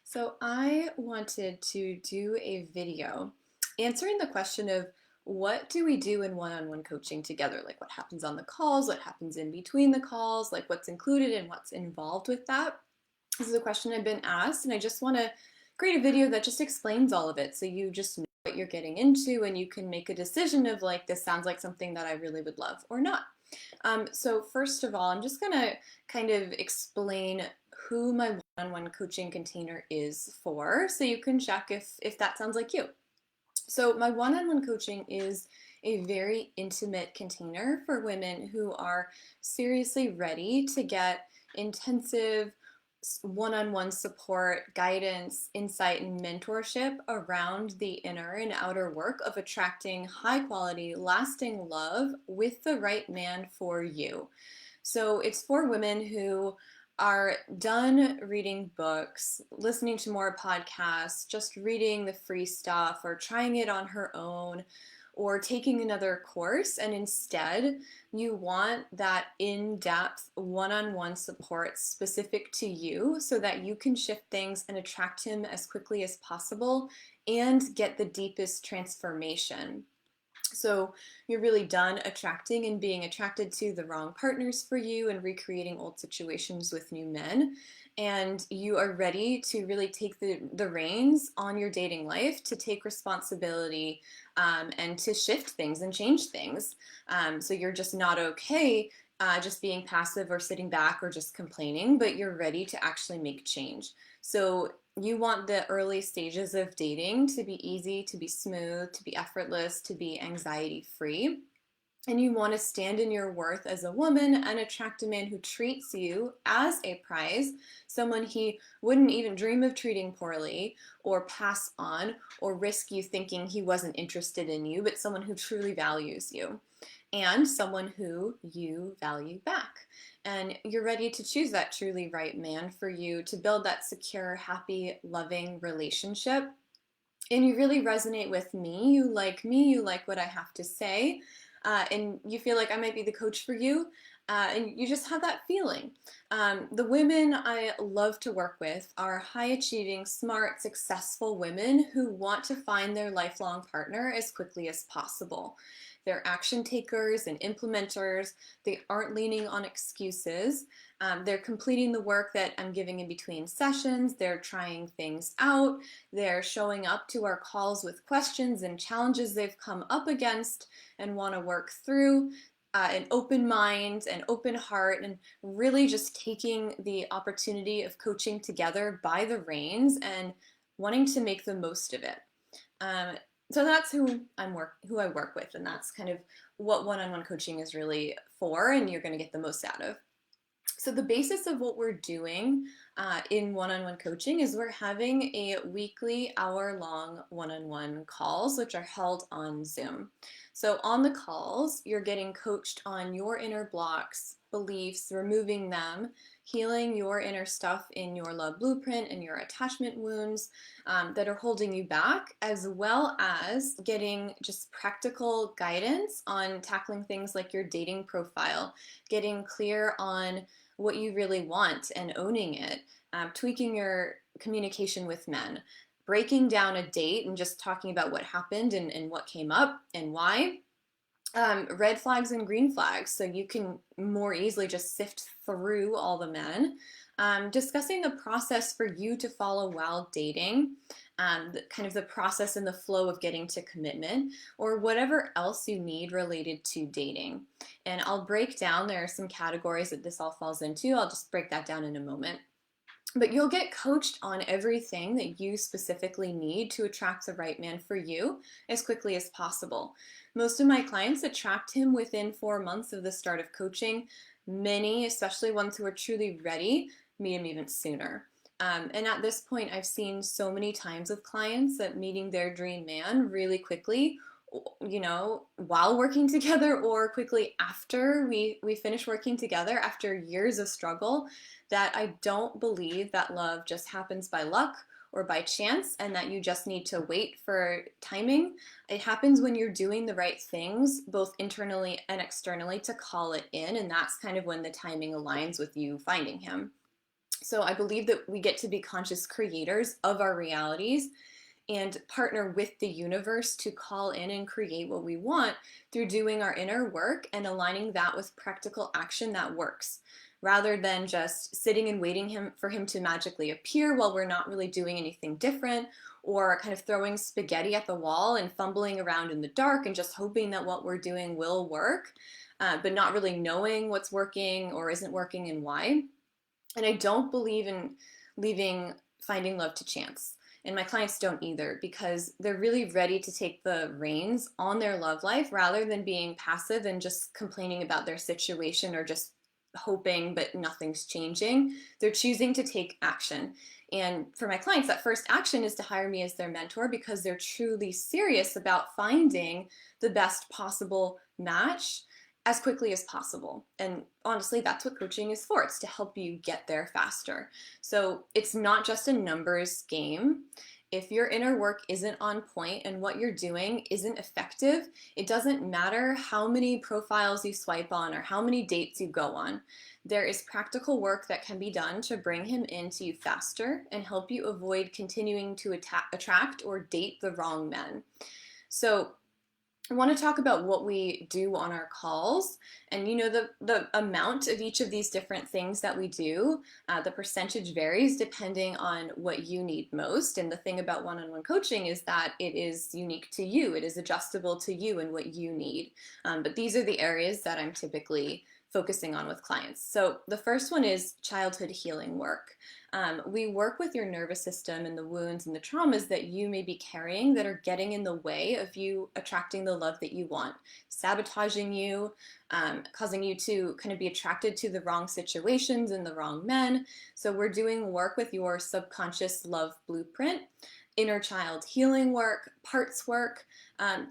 So I wanted to do a video answering the question of what do we do in one-on-one coaching together? Like what happens on the calls, what happens in between the calls, like what's included and what's involved with that. This is a question I've been asked, and I just want to create a video that just explains all of it so you just know what you're getting into and you can make a decision of like, this sounds like something that I really would love or not. So first of all, I'm just going to kind of explain who my one-on-one coaching container is for, so you can check if that sounds like you. So my one-on-one coaching is a very intimate container for women who are seriously ready to get intensive one-on-one support, guidance, insight, and mentorship around the inner and outer work of attracting high quality, lasting love with the right man for you. So it's for women who are done reading books, listening to more podcasts, just reading the free stuff, or trying it on her own, or taking another course, and instead you want that in-depth one-on-one support specific to you so that you can shift things and attract him as quickly as possible and get the deepest transformation. So you're really done attracting and being attracted to the wrong partners for you and recreating old situations with new men. And you are ready to really take the reins on your dating life, to take responsibility and to shift things and change things. So you're just not okay just being passive or sitting back or just complaining, but you're ready to actually make change. So you want the early stages of dating to be easy, to be smooth, to be effortless, to be anxiety free. And you want to stand in your worth as a woman and attract a man who treats you as a prize, someone he wouldn't even dream of treating poorly or pass on or risk you thinking he wasn't interested in you, but someone who truly values you and someone who you value back. And you're ready to choose that truly right man for you to build that secure, happy, loving relationship. And you really resonate with me, you like what I have to say, and you feel like I might be the coach for you, and you just have that feeling. The women I love to work with are high achieving, smart, successful women who want to find their lifelong partner as quickly as possible. They're action takers and implementers. They aren't leaning on excuses. They're completing the work that I'm giving in between sessions. They're trying things out. They're showing up to our calls with questions and challenges they've come up against and want to work through. An open mind, an open heart, and really just taking the opportunity of coaching together by the reins and wanting to make the most of it. Um, so that's who I work with, and that's kind of what one-on-one coaching is really for, and you're going to get the most out of. So the basis of what we're doing in one-on-one coaching is we're having a weekly hour-long one-on-one calls, which are held on Zoom. So on the calls, you're getting coached on your inner blocks, beliefs, removing them, healing your inner stuff in your love blueprint and your attachment wounds that are holding you back, as well as getting just practical guidance on tackling things like your dating profile, getting clear on what you really want and owning it, tweaking your communication with men, breaking down a date and just talking about what happened and what came up and why, red flags and green flags so you can more easily just sift through all the men, discussing the process for you to follow while dating, kind of the process and the flow of getting to commitment, or whatever else you need related to dating. And I'll break down, there are some categories that this all falls into. I'll just break that down in a moment. But you'll get coached on everything that you specifically need to attract the right man for you as quickly as possible. Most of my clients attract him within 4 months of the start of coaching. Many, especially ones who are truly ready, meet him even sooner. And at this point, I've seen so many times with clients that meeting their dream man really quickly, while working together or quickly after we finish working together after years of struggle, that I don't believe that love just happens by luck or by chance and that you just need to wait for timing. It happens when you're doing the right things, both internally and externally, to call it in, and that's kind of when the timing aligns with you finding him. So I believe that we get to be conscious creators of our realities and partner with the universe to call in and create what we want through doing our inner work and aligning that with practical action that works, rather than just sitting and waiting for him to magically appear while we're not really doing anything different, or kind of throwing spaghetti at the wall and fumbling around in the dark and just hoping that what we're doing will work, but not really knowing what's working or isn't working and why. And I don't believe in leaving finding love to chance. And my clients don't either, because they're really ready to take the reins on their love life rather than being passive and just complaining about their situation or just hoping but nothing's changing. They're choosing to take action. And for my clients, that first action is to hire me as their mentor because they're truly serious about finding the best possible match as quickly as possible. And honestly, that's what coaching is for. It's to help you get there faster. So it's not just a numbers game. If your inner work isn't on point and what you're doing isn't effective, it doesn't matter how many profiles you swipe on or how many dates you go on. There is practical work that can be done to bring him into you faster and help you avoid continuing to attract or date the wrong men. So I want to talk about what we do on our calls, and the amount of each of these different things that we do, the percentage varies depending on what you need most. And the thing about one-on-one coaching is that it is unique to you. It is adjustable to you and what you need. But these are the areas that I'm typically focusing on with clients. So the first one is childhood healing work. We work with your nervous system and the wounds and the traumas that you may be carrying that are getting in the way of you attracting the love that you want, sabotaging you, causing you to kind of be attracted to the wrong situations and the wrong men. So we're doing work with your subconscious love blueprint, inner child healing work, parts work,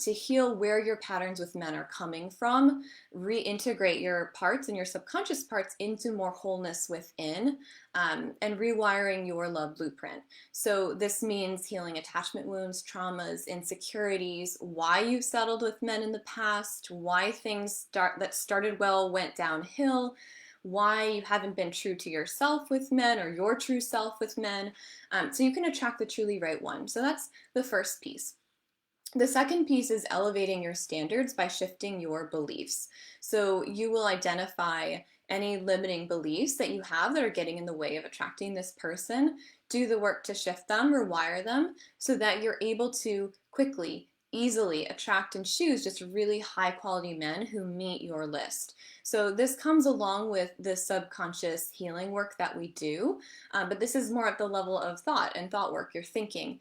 to heal where your patterns with men are coming from, reintegrate your parts and your subconscious parts into more wholeness within, and rewiring your love blueprint. So this means healing attachment wounds, traumas, insecurities, why you've settled with men in the past, why things that started well went downhill, why you haven't been true to yourself with men or your true self with men, so you can attract the truly right one. So that's the first piece. The second piece is elevating your standards by shifting your beliefs. So you will identify any limiting beliefs that you have that are getting in the way of attracting this person, do the work to shift them, rewire them, so that you're able to quickly, easily attract and choose just really high quality men who meet your list. So this comes along with the subconscious healing work that we do, but this is more at the level of thought and thought work, your thinking.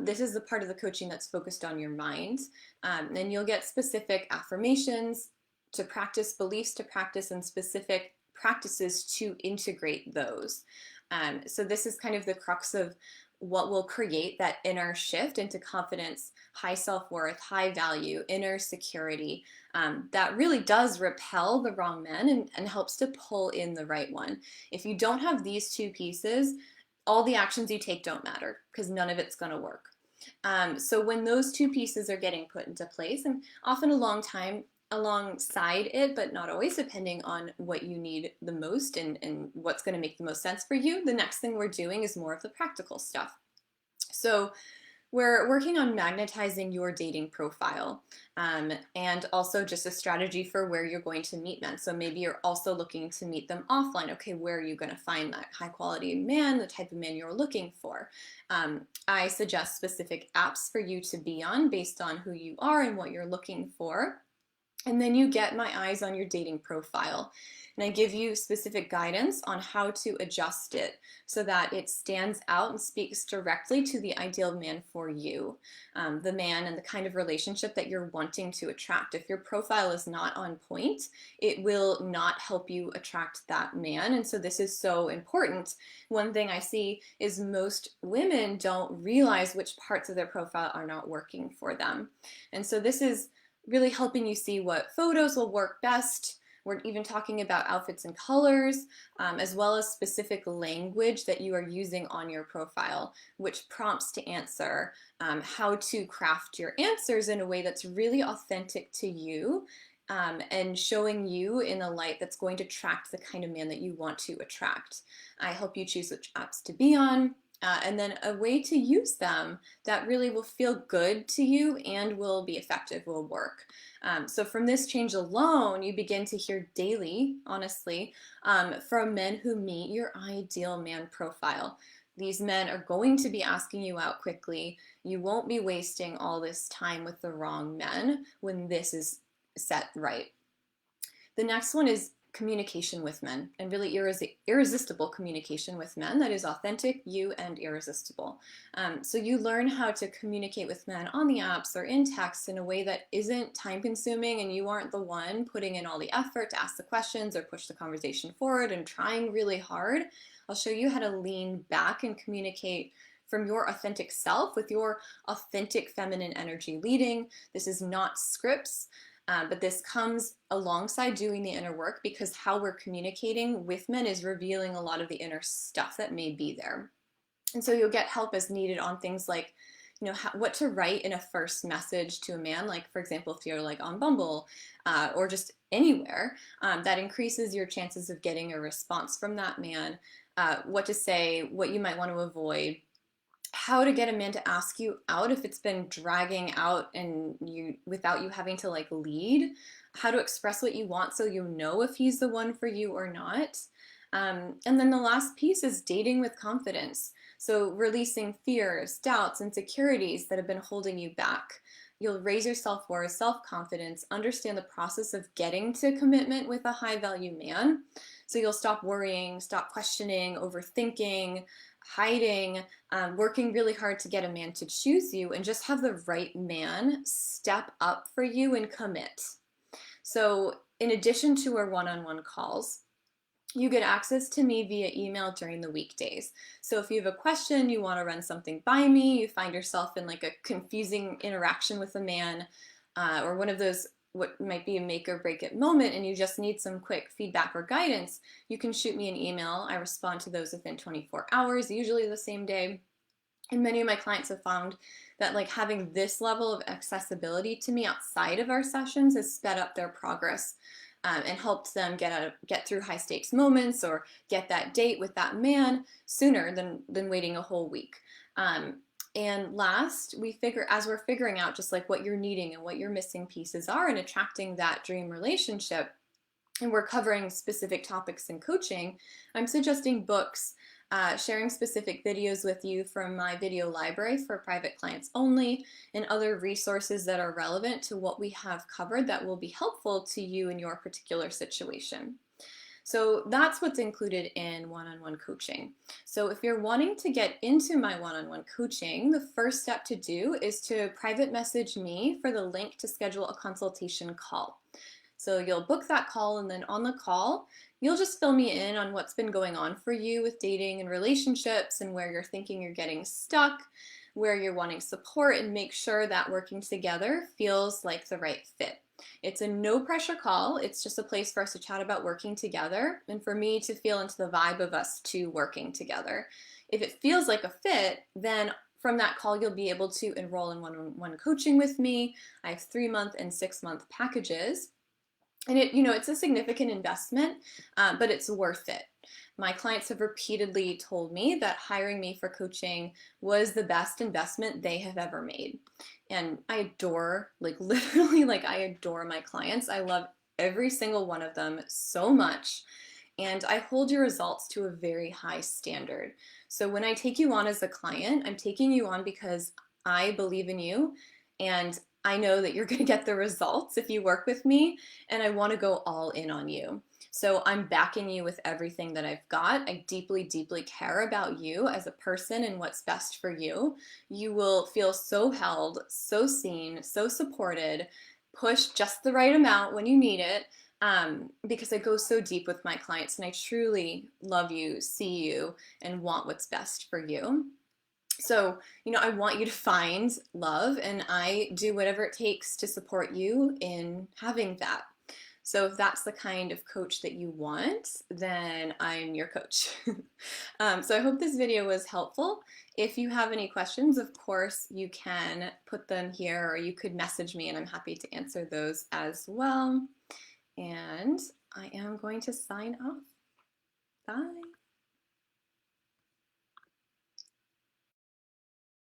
This is the part of the coaching that's focused on your mind, and you'll get specific affirmations to practice, beliefs to practice, and specific practices to integrate those. So this is kind of the crux of what will create that inner shift into confidence, high self-worth, high value, inner security, that really does repel the wrong men and helps to pull in the right one. If you don't have these two pieces, all the actions you take don't matter because none of it's going to work. So when those two pieces are getting put into place, and often alongside it, but not always, depending on what you need the most and what's going to make the most sense for you, the next thing we're doing is more of the practical stuff. So we're working on magnetizing your dating profile, and also just a strategy for where you're going to meet men. So maybe you're also looking to meet them offline. Okay, where are you going to find that high quality man, the type of man you're looking for? I suggest specific apps for you to be on based on who you are and what you're looking for. And then you get my eyes on your dating profile. And I give you specific guidance on how to adjust it so that it stands out and speaks directly to the ideal man for you, the man and the kind of relationship that you're wanting to attract. If your profile is not on point, it will not help you attract that man. And so this is so important. One thing I see is most women don't realize which parts of their profile are not working for them. And so this is really helping you see what photos will work best. We're even talking about outfits and colors, as well as specific language that you are using on your profile, which prompts to answer, how to craft your answers in a way that's really authentic to you, and showing you in a light that's going to attract the kind of man that you want to attract. I help you choose which apps to be on, and then a way to use them that really will feel good to you and will be effective, will work. So from this change alone, you begin to hear daily, honestly, from men who meet your ideal man profile. These men are going to be asking you out quickly. You won't be wasting all this time with the wrong men when this is set right. The next one is communication with men, and really irresistible communication with men that is authentic, you, and irresistible. So you learn how to communicate with men on the apps or in text in a way that isn't time consuming, and you aren't the one putting in all the effort to ask the questions or push the conversation forward and trying really hard. I'll show you how to lean back and communicate from your authentic self with your authentic feminine energy leading. This is not scripts. But this comes alongside doing the inner work, because how we're communicating with men is revealing a lot of the inner stuff that may be there. And so you'll get help as needed on things like, what to write in a first message to a man. Like, for example, if you're like on Bumble or just anywhere, that increases your chances of getting a response from that man. What to say, what you might want to avoid, how to get a man to ask you out if it's been dragging out and you without you having to like lead, how to express what you want so you know if he's the one for you or not. And then the last piece is dating with confidence. So releasing fears, doubts, insecurities that have been holding you back. You'll raise your self-worth, self-confidence, understand the process of getting to commitment with a high-value man. So you'll stop worrying, stop questioning, overthinking, hiding, working really hard to get a man to choose you, and just have the right man step up for you and commit. So in addition to our one-on-one calls, you get access to me via email during the weekdays. So if you have a question, you want to run something by me, you find yourself in like a confusing interaction with a man, or one of those what might be a make or break it moment, and you just need some quick feedback or guidance, you can shoot me an email. I respond to those within 24 hours, usually the same day. And many of my clients have found that like having this level of accessibility to me outside of our sessions has sped up their progress and helped them get through high stakes moments or get that date with that man sooner than waiting a whole week. And last, as we're figuring out just like what you're needing and what your missing pieces are and attracting that dream relationship, and we're covering specific topics in coaching, I'm suggesting books, sharing specific videos with you from my video library for private clients only, and other resources that are relevant to what we have covered that will be helpful to you in your particular situation. So that's what's included in one-on-one coaching. So if you're wanting to get into my one-on-one coaching, the first step to do is to private message me for the link to schedule a consultation call. So you'll book that call, and then on the call, you'll just fill me in on what's been going on for you with dating and relationships, and where you're thinking you're getting stuck, where you're wanting support, and make sure that working together feels like the right fit. It's a no pressure call. It's just a place for us to chat about working together and for me to feel into the vibe of us two working together. If it feels like a fit, then from that call, you'll be able to enroll in one-on-one coaching with me. I have 3-month and 6-month packages. And it's a significant investment, but it's worth it. My clients have repeatedly told me that hiring me for coaching was the best investment they have ever made. And I adore, literally, I adore my clients. I love every single one of them so much. And I hold your results to a very high standard. So when I take you on as a client, I'm taking you on because I believe in you, and I know that you're going to get the results if you work with me, and I want to go all in on you. So I'm backing you with everything that I've got. I deeply, deeply care about you as a person and what's best for you. You will feel so held, so seen, so supported, pushed just the right amount when you need it, because I go so deep with my clients, and I truly love you, see you, and want what's best for you. So, I want you to find love, and I do whatever it takes to support you in having that. So if that's the kind of coach that you want, then I'm your coach. So I hope this video was helpful. If you have any questions, of course, you can put them here or you could message me and I'm happy to answer those as well. And I am going to sign off. Bye.